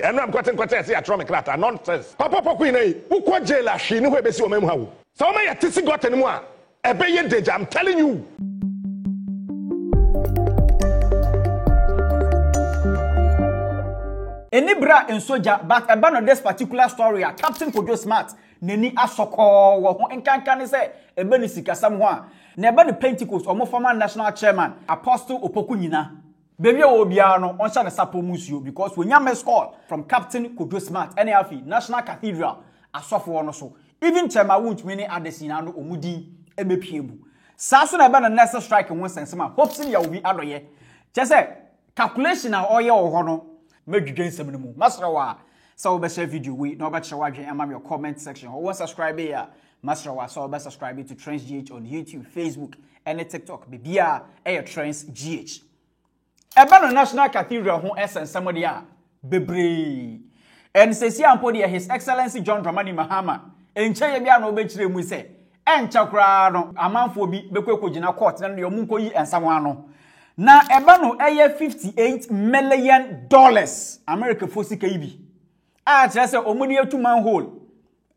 And I'm quite say atomic clatter nonsense. Papa Queen, who quite jail she knew where Bessie Memo. So may a tissy got anymore. A bayan danger, I'm telling you. Enibra in Soja, but about this particular story, Captain Kojo Smart, Neni Asoko, or Enkan say, a Benisika someone. Never the Pentecost or more former national chairman, Apostle Opokunina. Baby Obiano, on Shana Sapo Musio, because when Yames call from Captain Kojo Smart, NAFI, National Cathedral, a software so. Even Chema won't many others in Ano Omudi, Ebepibu. Sasun about a NASA strike and one sense, hopes in your be other year. Just say, calculation of oil or honor. Make gain some more. Master so be share video we no bet share your comment section or subscribe here. Master so be subscribe to Trends GH on YouTube, Facebook, and TikTok. Bibia Trends GH. Eba National Cathedral ho essence somebody a bebre. And sesi ampodi His Excellency John Dramani Mahama. Enche ye bia no be kire mu se. Encha kra no amanfo bi bekwekogina court na yo munko yi ensamo ano. Na eba no eye $58 million America fosi kaibi. A kire se omuni etu manhole.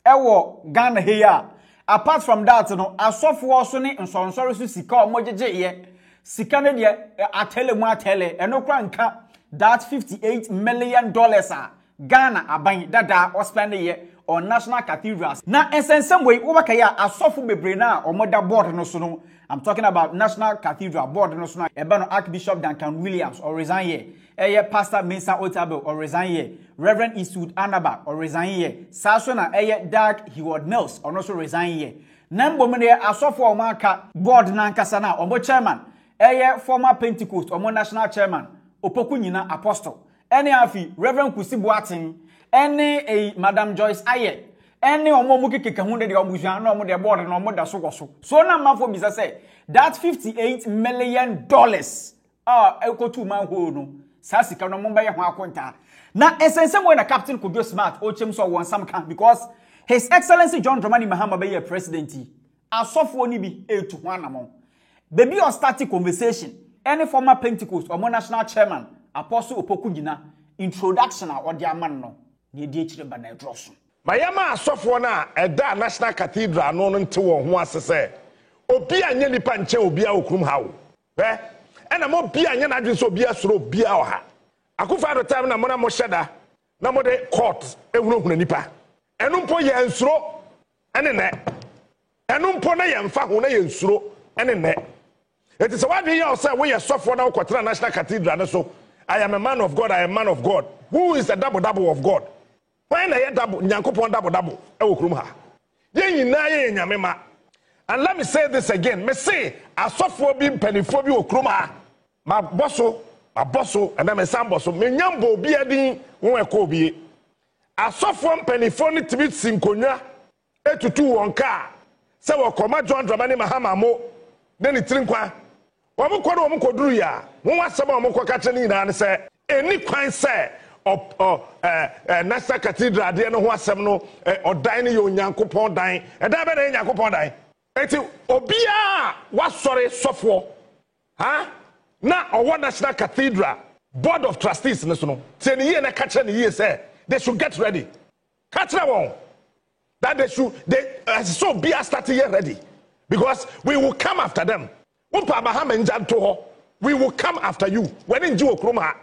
Ewo Ghana here. Apart from that no asofo so ne nsonsoro so sika omogege ye. Sika ne de atele mu atele eno kwa nka that $58 million Ghana aban dada o spend ye on national cathedrals. Na essential way wobaka ya asofo bebre na omoda board no so no. I'm talking about National Cathedral Board no so na Ebano Archbishop Duncan Williams or resign here. Eye Pastor Mensa Otabil or resign here. Reverend Eastwood Anaba or resign here. Sasona eye Dark Heward Mills or also resign here. Nambo mene asofo omaka board na nkasa na omo chairman. Eye former Pentecost omo national chairman Opokunyina Apostle. Ene afi Reverend Kusi Boateng. Ene Madam Joyce Aye. Any or more keka hunde de omujan no mo de board no mo da so. So na man for bisa say that $58 million eko two man ho no sa sika no mo ba ye ho akonta. Na essence when a Captain Kojo Smart o chem so won some can because His Excellency John Dramani Mahama be your president. Asofo ni bi etu ho anamon. Baby or starting conversation any former Pentecost or national chairman Apostle Opokunina introduction or their man no ne die chire ba na drosso. Mayama asofo na eda National Cathedral no nte wo ho asese obi anye nipa nche obi a okrum hawo ena mo bi anye na adwen so obi asoro obi a oha akufa do time na mo na mo sheda na mo de court ehunu nipa enu mpo ye nsuro ene ne enu mpo na ye mfa ho na ye nsuro ene ne it is what you say we asofo na okotra National Cathedral na so I am a man of God, I am a man of God. Who is the double of God? When I double, Nyankopon double, Ewokrumha. Ye nyamema. And let me say this again. Me say, asofo bi penifobia okruma. Ma bosso, and then me samboso. Me nyambo bi adin won ekobie. Asofo penifoni tibit sinkonya etutu wonka. Se wo koma John Dramani Mahama mo. Den trinkwa. Wo koduru ya. Won wasema wo koka cheni na ne se eni kwan se National Cathedral de no ho asem no odan ne Onyankopon dan e da be na Onyankopon dan enti obia wasore sofo na owo National Cathedral Board of Trustees ne so no se ne ye na ka kire ne ye say they should get ready ka kire won that as so be starting here ready because we will come after them umpa Bahama njanto ho we will come after you when in Okruma.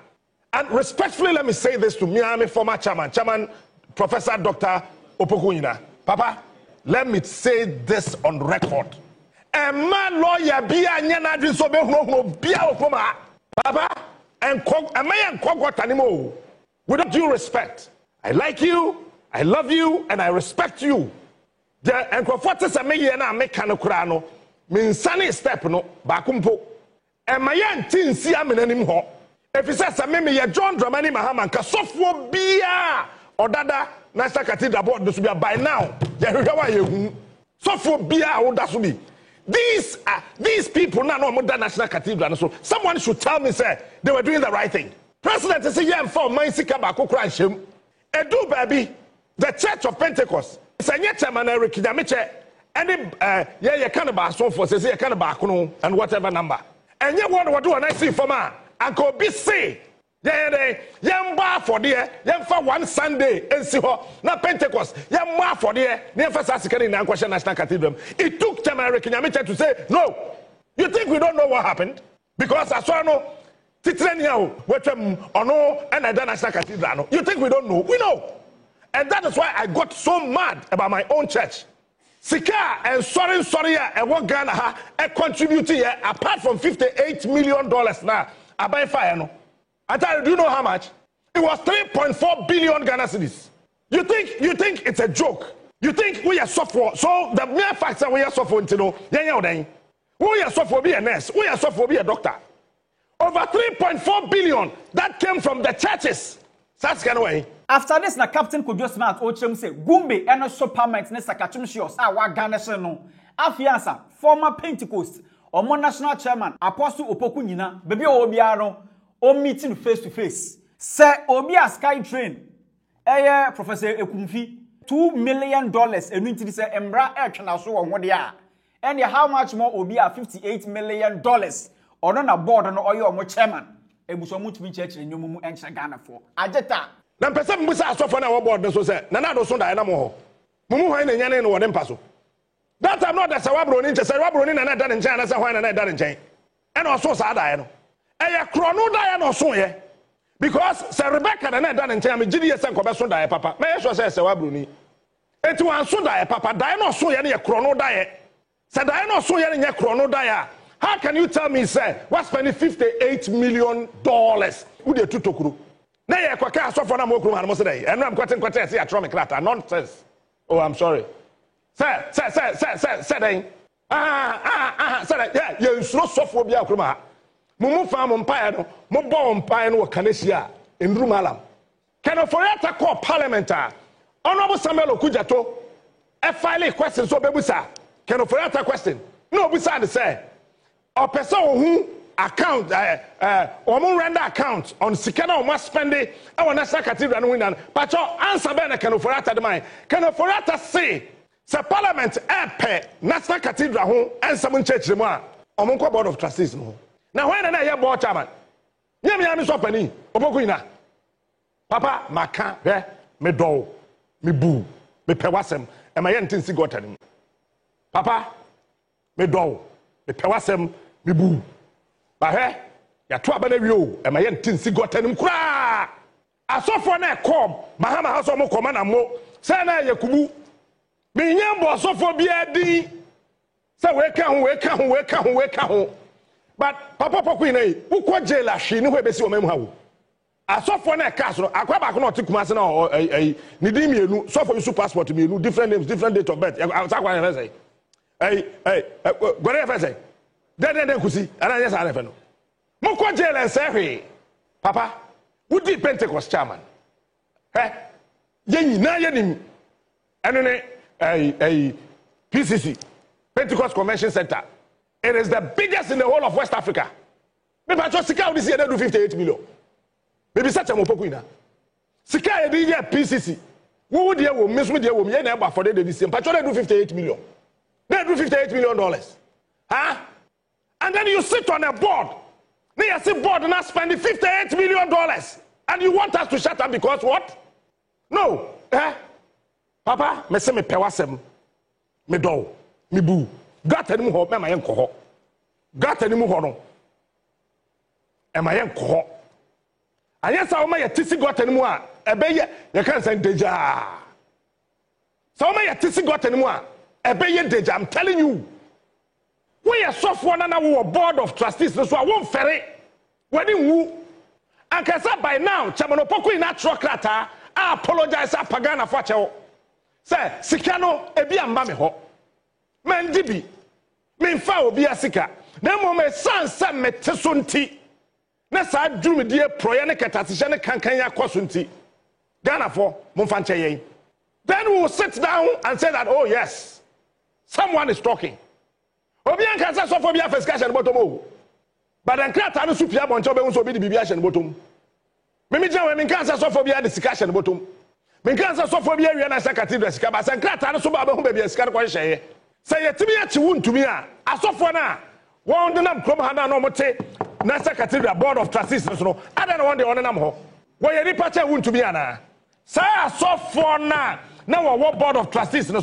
And respectfully, let me say this to Miami former chairman, Professor Dr. Opokunyina. Papa, let me say this on record. A man lawyer be a nyanadri so be no be a Papa, and a man anymore. With due respect, I like you, I love you, and I respect you. The and Kofatis a me na mekano kurano means sunny step no bakumpo. And my young teen see I'm in any ho. If he says, "Mimi, John Dramani Mahama, Kasofo Bia or Dada National Cathedral Board, this will be by now. Sofo Bia or Dasubi. These people now know more than National Cathedral. So someone should tell me, say they were doing the right thing. President is a young for Mainsika Bako Cranshim. Edu baby, the Church of Pentecost. It's a yet man Eric Yamiche. Any yeah, kind of so for say kind of and whatever number. And you want to do a nice thing for man. Uncle B say Yamba for there, Yamfa one Sunday, and see her, not Pentecost, Yamba for there, never Sassicani in Anquasha National Cathedral. It took American Yamicha to say, no. You think we don't know what happened? Because I saw no Titrenia, or no, and I done National Cathedral. You think we don't know? We know. And that is why I got so mad about my own church. Sika and sorry, and what Ghana a contribute here apart from $58 million now. I buy fire no. I tell you, do you know how much? It was 3.4 billion Ghana cedis. You think it's a joke? You think we are software? So the mere fact that we are software, you know, we are software be a nurse, we are software be a doctor. Over 3.4 billion that came from the churches. That's kind of way. After this, na Captain Kojo Smart Ochem say Gumbe and so permanent ne sakachum shios wa Ghana no. Afiansa former Pentecost or national chairman Apostle Opoku nyina baby obiara o meeting face to face. Say obi a sky train. Professor Ekumfi $2 million enu ntiri say embra etwena so wo de a. And how much more obi a $58 million or na board no oyo mo chairman. Ebuso mutumi church enyomu enche Ghana for. Ajeta na mpese mbusa asofo na wo board no so say na na do so da na mo ho. Mumu hwan na nyane no wo de mpaso. That time not the Sawabroni, Sawabroni, and I done in China, and I done in China. And also Sada. A chrono diano so ye. Because Sir Rebecca and I done in China, Gideon Sankobason die, Papa. May I say Sawabroni? And to answer die, Papa, Dino so ye a chrono diet. Said Dino so ye a chrono diet. How can you tell me, sir, what's spending $58 million? Who they took to Nay, a quack so for a more and most day. And I'm quoting Quates, a tromic latter. Nonsense. Oh, I'm sorry. Say, yeah, you slow sophobia, Kruma. Mumu farm umpire, Mobile umpire, no Canesia, in Rumalam. Can a Foyata call parliamentar? Honorable Samuel Okujato, a filing question so Bebusa. Can a Foyata question? No, beside say, or person who account, or render account on Sikana or must spend it, our National Cathedral and Windan. But your answer, Ben, can a Foyata the mind. Can a Foyata say? The Parliament National Cathedral home and some church more Omonko Board of Trustees no. Now when I hear board chairman, Yami so penny, Obokuina. Papa, Maka, me do, me boo, me pewasem, and my entincy got him. Papa, me do, me pewasem, me boo. But ya two abanerio, and my entincy got him cry. I saw for na come, Mahama house or command and mo, Sana Yakubu. Binyambo so for BD. Say wake home. But Papa Poquine, who quite jail she knew where Bessie or Memha. I saw for a castle, I quite back not to Kumasana or a Nidimi, so for your passport to me, different names, different date of birth. I was going to say, whatever say. Then could see, and I just never know. Moko jail and say, Papa, who did Pentecost chairman? Yen Nayanim, and a PCC, Pentecost Convention Center. It is the biggest in the whole of West Africa. Maybe I just Sika this year they do 58 million. Maybe such a mopokuina. Sika the year PCC. Who would you will miss with you will never for the same. But they do 58 million. They do $58 million. Huh? And then you sit on a board. They are sit board and not spending $58 million. And you want us to shut up because what? No. Papa, me se me pewasem, me do, me boo. Got any more, me my uncle. Got any more, no. And my uncle. And yes, I may a tissy got any more. A bay, you can't say deja. So may a tissy got any more. A bay deja, I'm telling you. We are software and our board of trustees, so I won't ferry. When you and can say by now, Chamanopoko in natural crata, I apologize, Pagana Facho. Say, Sikano, ebi ambame ho. Men dibi. Men fa obi asika. Na mo me sansa metesunti. Na sa drum die proye ne ketasihye ne kankan ya kosunti. Ghana for momfanche yen. Then we will sit down and say that, oh yes, someone is talking. Obi anka say so for bia discussion bottom o. But then krata no supia boncho be unso obi di bibia hye bottom. Memi gya we men kan say so for bia discussion bottom. Men kan say so for bia wi na Cathedral sika ba say krata no so ba ho ba bia sika ko hye. Say yetimi achi wuntumi a asofo na won de nam krom ha na no mote Nasa Cathedral Board of Trustees no I don't want the honor ho wo ye nipa che wuntumi ana sa asofo na wo Board of Trustees no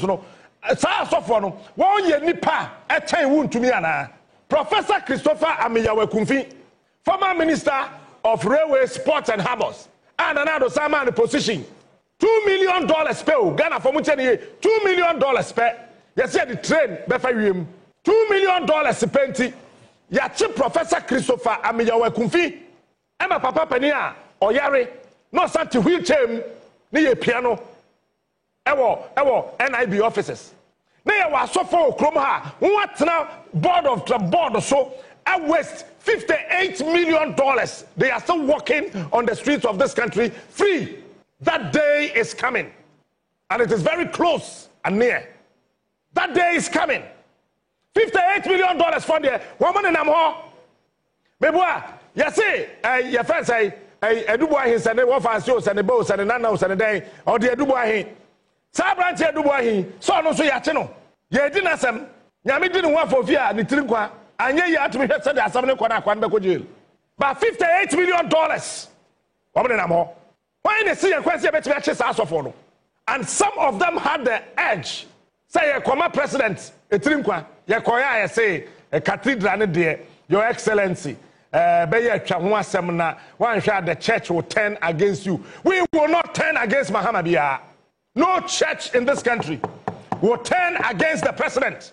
sa asofo no wo ye nipa e che wuntumi ana Professor Christopher Amiyawa Kumfi, former Minister of Railway, Sports and Harbours, and another Sama position. $2 million spell. Ghana for Muchani, $2 million spell. You see the train, Befayim. $2 million spenti. Yachi Professor Christopher Amiyawa Kumfi. Emma Papa Penia, Oyare, no such wheelchair, near piano. Ewo, NIB offices. Now was so for Kromha. What now? Board so I waste $58 million. They are still walking on the streets of this country free. That day is coming, and it is very close and near. That day is coming. $58 million for the woman in Amho. Meboa, you see, your friend say, a Dubois is and the Waffles and the boats and the nanos and the day, or the Dubois. Sabranche Dubois, so no so yachino. Ye didn't some, Yami didn't want for fear, the Trinkwa, and ye had to be said as something Kwana jail. But $58 million. Woman in Amho. Why they see a question about matches as of one? And some of them had the edge. Say a comma president, a Trinkwa, Yakoya, say, a cathedral there, Your Excellency. One seminar, one shot the church will turn against you. We will not turn against Muhammad. No church in this country will turn against the president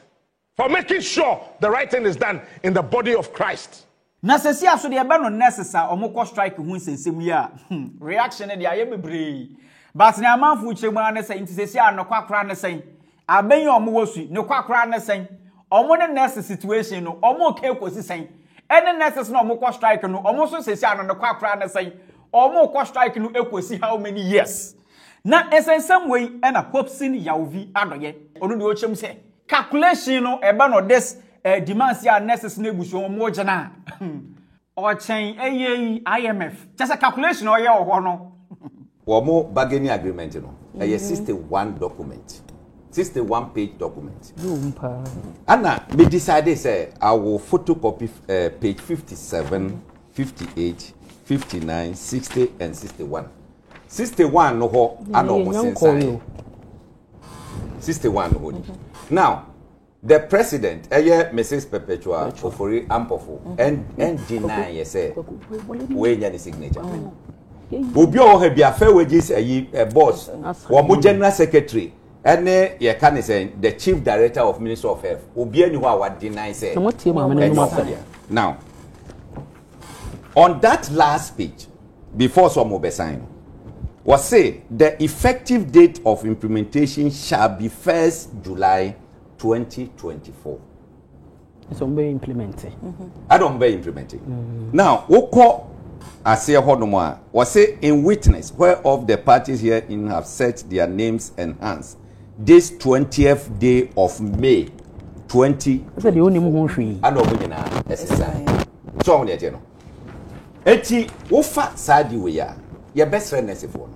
for making sure the right thing is done in the body of Christ. Na sesi aso de ebe no necessary omukọ strike hu nsensem yi a reaction de aye bebre but na amanfu chegba na say nti sesi anokwakra na say abenye omuwosu ne kwakra na say omo ne nurse situation no omo ke kosi say ene nurses no omukọ strike no omo so sesi ano kwakra na say omo ko strike no ekosi how many years na esensem wey na Popsin Yawvi adoye onu de ochem say calculation no ebe no this demands ya nurses na ebuso mo gina o chen IMF just a calculation o ye wo no wo mo bargaining agreement no a 61 document 61 page document Anna me decided say I will photocopy page 57 58 59 60 and 61 61 no ho ana mo sense 61 no now the president, Mrs. Perpetua Ofori Ampofo, and deny say we need the signature. Obio have be a fair wages a boss, or general secretary, and ye can say the chief director of Ministry of Health. Obio knew what deny say. Now, on that last page, before some will be signed, was say the effective date of implementation shall be 1st July 2024. It's on be implemented. I don't be implemented. Now, Oko Ase Honomoa was say in witness whereof the parties herein have set their names and hands this 20th day of May 20. I said the only one free. I know when so on the Eti Ufa Sadi we are your best friend as if one.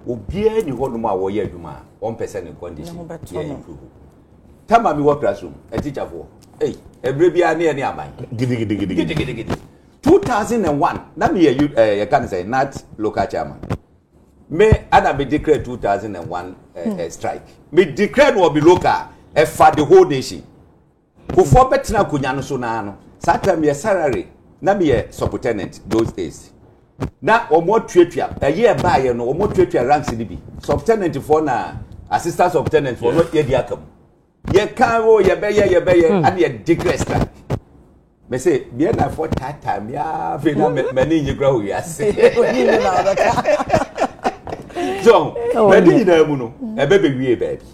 Ubie ni Honomoa wo ye duma 1% in condition. Tama mi work classroom a teacher for every bia near near mine gidi 2001 na me you can say not local chairman me ada be declare 2001 strike me declare will be local for the whole nation before betina kunya no so na no sata me salary na me subtenant those days na omo tuatua year buy no omo tuatua ranks ni bi subtenant for na assistant subtenant for no ye di akam ye can't ye be and ye declare strike. Me say, be na for that time, ya feel many you grow, yes. So, many in a muno, a baby, we baby.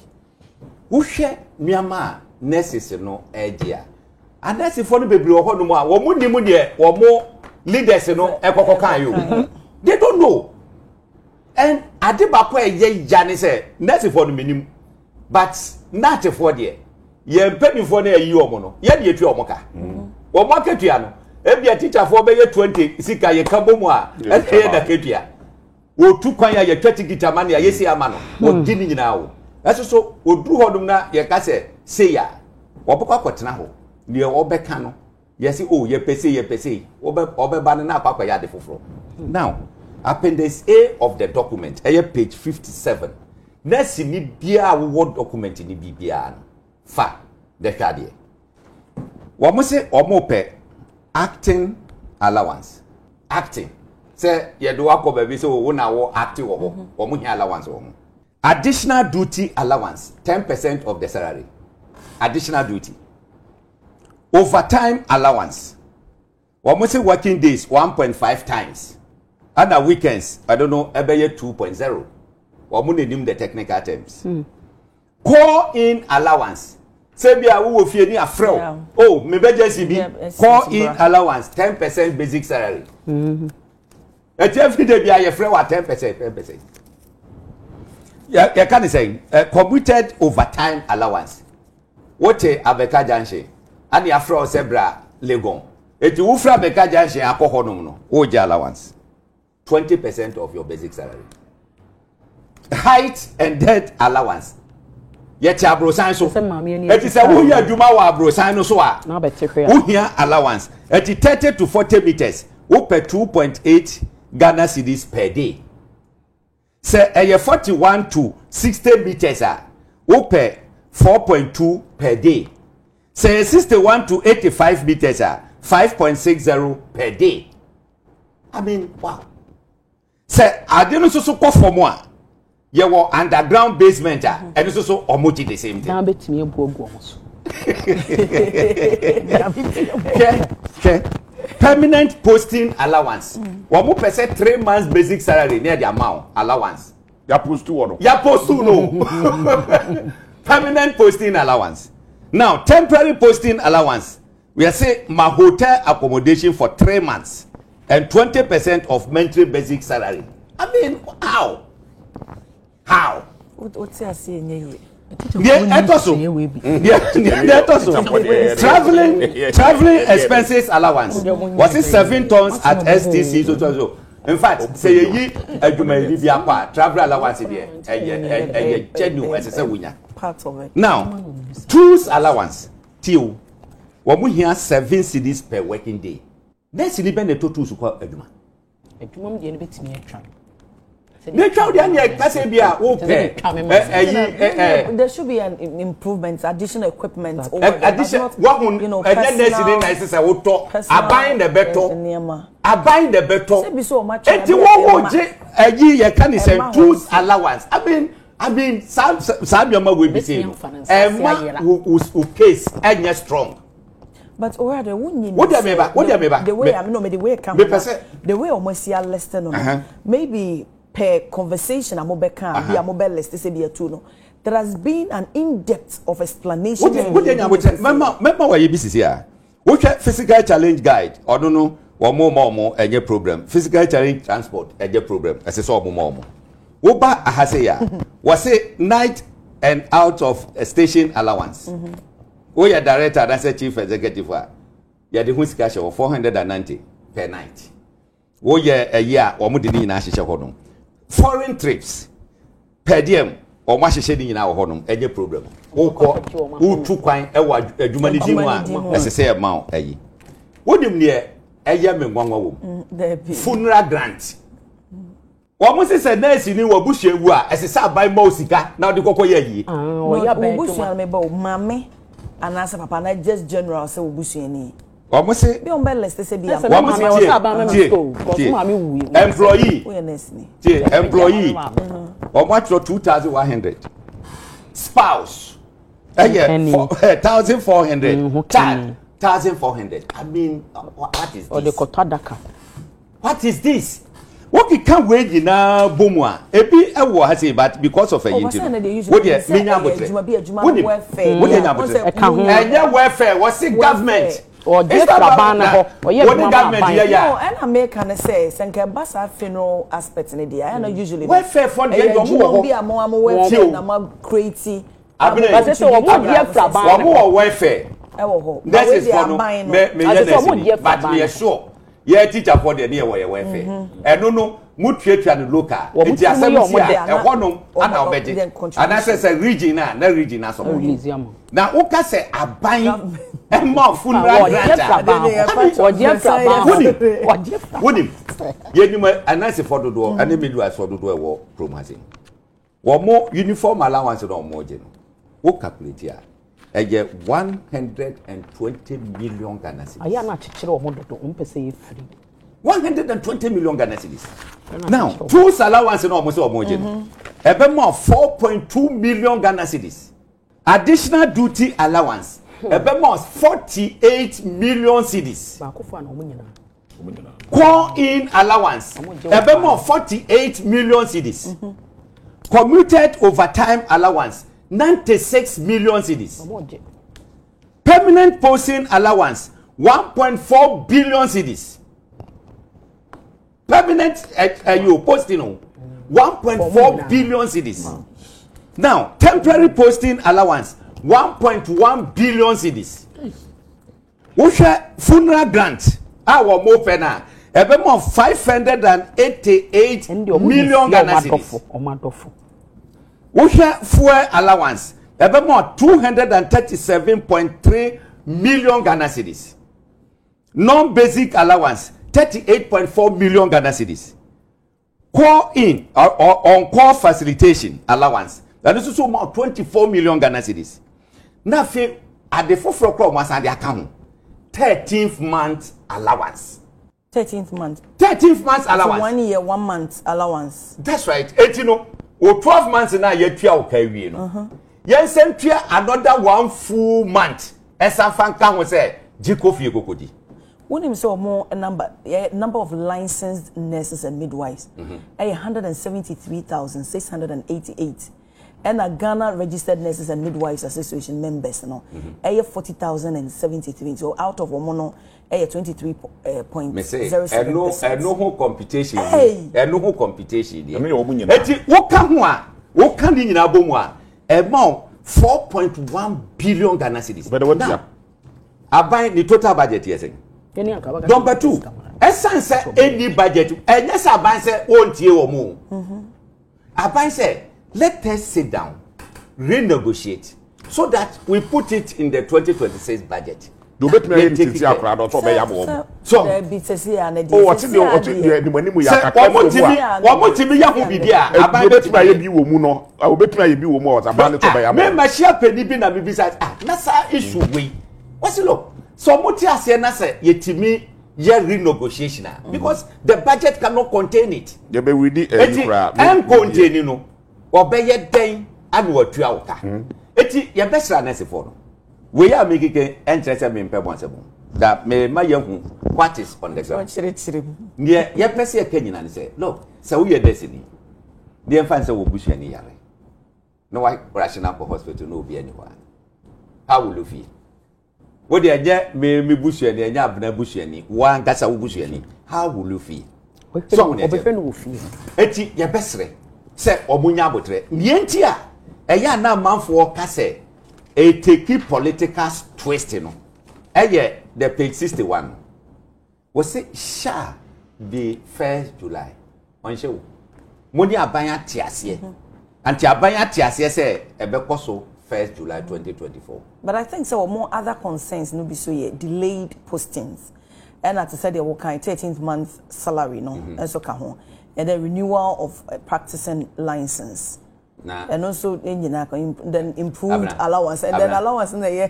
Who share Myanmar, nurses no idea. And that's if one baby or no more, or more leaders, no, a they don't know. And I did back where ye Janice, nurses for the minimum. But not for the ye penny for near you mono, yet ye to Omoka. Or Marketiano, every a teacher for bay 20, Sika ye Kabomoa, and here the Ketia. O 2 kwaya ye 30 gitamania, yes, a man, or Ginny now. That's so, would do Hodumna, ye case, say ya, or Pocatanaho, near Obecano, Yes, oh, ye pese, obe banana papa ya de foforo. Now, appendix A of the document, page 57. Next, ni bia what document ni bibia fa the shade. Wamo se omo pe acting allowance. Acting. Say ye do akọ baby so wo na wo acting wo omo hi allowance wo. Additional duty allowance, 10% of the salary. Additional duty. Overtime allowance. Wamo se working days 1.5 times. Other weekends, I don't know, ebeye 2.0. Wamo name the technical terms. Call in allowance. Say be a wo fie ni afrɛ. Oh, me be just be call in allowance 10% basic salary. Every day be a frɛ wa 10%. You can say commuted overtime allowance. What a Abeka Junction and the afro sebra Legon. If you fra Abeka Junction akohonom no, oje allowance 20% of your basic salary. Height and death allowance. Yet abrosan so. It is a who ya duma wa abrosan no so a. Who here allowance. At 30 to 40 meters, who per 2.8 Ghana cedis per day. Say 41 to 60 meters who per 4.2 per day. Say 61 to 85 meters 5.60 per day. I mean, wow. Say I didn't so call for more. You were underground basement and it's also almost the same thing. Okay. Permanent posting allowance. One percent 3 months basic salary near the amount allowance. Ya post to one. Ya post to no. Permanent posting allowance. Now temporary posting allowance. We are saying my hotel accommodation for 3 months and 20% of monthly basic salary. I mean, how? How? What's he saying? Traveling expenses allowance. Was it 7 tons at STC? So. In fact, say ye travel allowance here. Genuine as a winner. Part of it. Now, tools allowance. Till when we hear 7 cedis per working day. Next, you need to tools called Eduma. There should be an improvement, additional equipment. Additional, buying the better. Tools allowance. I mean, some will be saying, who case and strong. But already, the way almost see listed on maybe. Per conversation be a mobile list say be a two. There has been an in-depth of explanation. Remember why you be here? Which physical challenge guide or no or more a problem. Physical challenge transport a problem. As a sort more. Oba ahaseya was a night and out of a station allowance. Oh, your director, that's a chief executive. You the who's cash of 490 per night. Oh, yeah, a year or more than in Ashisha. Foreign trips per diem or much shedding in our home, any problem. Who took quite a humanity as I say amount. What do you mean? A year funeral grant. Almost as a nurse in your bush, you are as a sub by Mosika. Now the Coco ye. Oh, bush, mammy, and as a papa, just general, so bush any. Almost say, be on bed, let's say, be a employee, or much for 2,100. Spouse, 1,400. Child, 1,400. I mean, what is this? What is this? What we can't wait in a boomwa. Ebi ewo hase, but because of a interview. What the welfare was it government? Or just Labana or government no, and American say Sanka Bassa funeral aspects in the I usually welfare fund be a more crazy. Welfare. That is for but me sure. Yeah, teacher for the near welfare. And no, mutuatua no local enti asem sia ehonom ana obeje ana say region na region aso na woka say aban emma funeral grant wodim yenima anase fododo ana medu asododo ewo promotion wo mo uniform allowance no mo je no wo calculate ya eye 120 million Ghana cedis aya na chekere omo dodo umpese free 120 million Ghana cedis. Now, two allowance no almost omoje. Ebe more 4.2 million Ghana cedis. Additional duty allowance. Ebe more 48 million cedis. Ba ko fa na omo nyina. Call in allowance. Ebe more 48 million cedis. Commuted overtime allowance 96 million cedis. Permanent posting allowance 1.4 billion cedis. Permanent you posting 1.4 billion cedis. Now, temporary posting allowance 1.1 billion cedis. Wosha funeral grant our mo pena ebe mo 588 million Ghana cedis. Wosha fuel allowance ebe mo 237.3 million Ghana cedis. Non-basic allowance 38.4 million Ghana cedis. Call in or on-call facilitation allowance. That is also about 24 million Ghana cedis. Now, at the forefront of the account, 13th month allowance. 13th month. 13th month allowance. So 1 year, 1 month allowance. That's right. 18 or 12 months now, you're okay. Yes, another 1 full month. As a fan can say, Jikofi Gokodi. When him saw more a number of licensed nurses and midwives, 173,688, and a Ghana Registered Nurses and Midwives Association members, 40,073. So out of Omono, 23.07%. And no computation. And no computation. I mean, what can in Abomwa? Amount 4.1 billion Ghana cedis. But what now? I buy the total budget, yes. Number 2, essence say any budget, and yes, I buy say won't you or more. I buy say let us sit down, renegotiate, so that we put it in the 2026 budget. Do bet me to see a crowd or so. So, oh, what's in the money we are? What more to me? I will be there. I bet my Muno. I will bet my be more. I ban it by a man. My share penny bin and besides, that's our issue. What's it look? So much as say yetimi ye renegotiation because the budget cannot contain it. You be with the contain no. Obey den and what you out. Eti ye best ranese for. We are making interest me pay once that me my young what is on the ground. Yeah, ye pese e Kenya and say, look, so we are destiny. The infant say we bush any yare. No why rational for hospital no be anywhere. How will you feel? What they are me bush any and abna bush any one gasa bush any. How will you feel? So will feel. Eti ye best say omunya botre. Mientia e ya na manfo ka say a take political twist, you know. The page 61 was it shall be 1st July on show. Money abaya tiasie. And tiabaya tiasie say a bekoso 1st July 2024. But I think so more other concerns no be so yet delayed postings. And as I said, they were kind 13th month salary, no, and so can and the renewal of practicing license. Nah. And also then improved allowance and then allowance in the year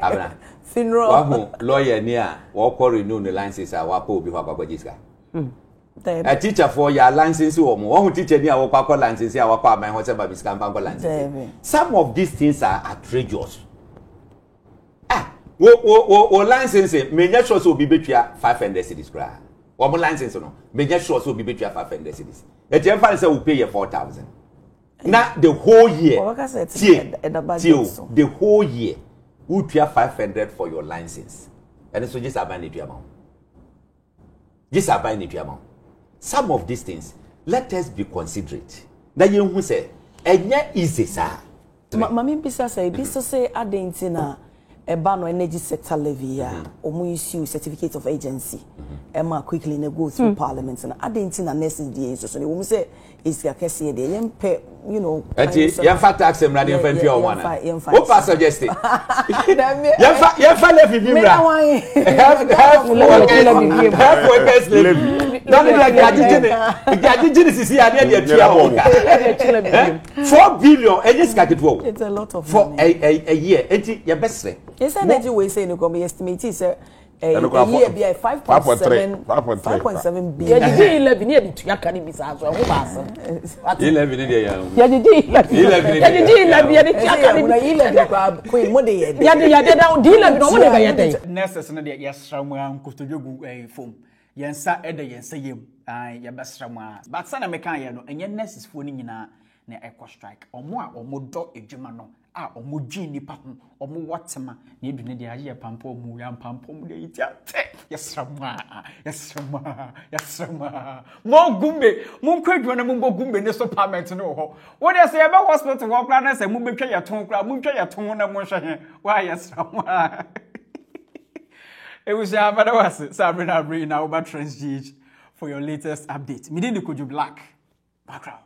funeral lawyer near walk renew the licenses are wapo before Babajiska. A teacher for your license or more teacher near walk license our my hotel baby's campaign license. Some of these things are outrageous. License may not sure so be between 500 cities cry. Or license no may not sure so be between 500 cities. A temple will pay you 4,000. Now the whole year, the whole year, we pay 500 for your license, and so just abandon the amount. Just abandon the amount. Some of these things, let us be considerate. That you who say, "Enya easy sir." Mami bisa say, bisa say adentina, eba no energy sector levy ya omo issue certificate of agency ema quickly na go through parliament na adenti na nurses dey so they will say is ya kese dey yempe you know yemfa tax emrade yemfa ntua o wana what pass suggest yemfa levy bi mra have workers levy no be like ajijini sisi ya dey tua o 4 billion energy capital it's a lot of for a year enti ye besre yes energy we say no go estimate is a year be 5.7 billion. Ya jiji 11 ni ebi tuya kan bi sa so ho ba so. 11 ni dey ya. Ya jiji 11. Ya jiji 11 ya ni tuya kan bi 11 kwa queen mo dey ye. Ya de down 11 no mo dey ga ye dey. Nurses no dey yesram an kotodwogu fom. Yensa ede yensa yem. Ai ye besram a. But sana me kan ye no enye nurses fo ni nyina na eco strike. Omo a omo do edwuma no. A omo dwi nipa ho omo watema na edu ne de aye pampa omo ya pampa omo de yitia yesrama mo gumbe mo kwadwo na mo gumbe ne so parliament no ho wo de se ye be hospital wo kra na se mo betwa ye ton kra mo ntwa ye ton na mo hwe wa yesrama it was ya but was Sabrina Bray now about Trans GH for your latest update. Me didn't Kojo Black background.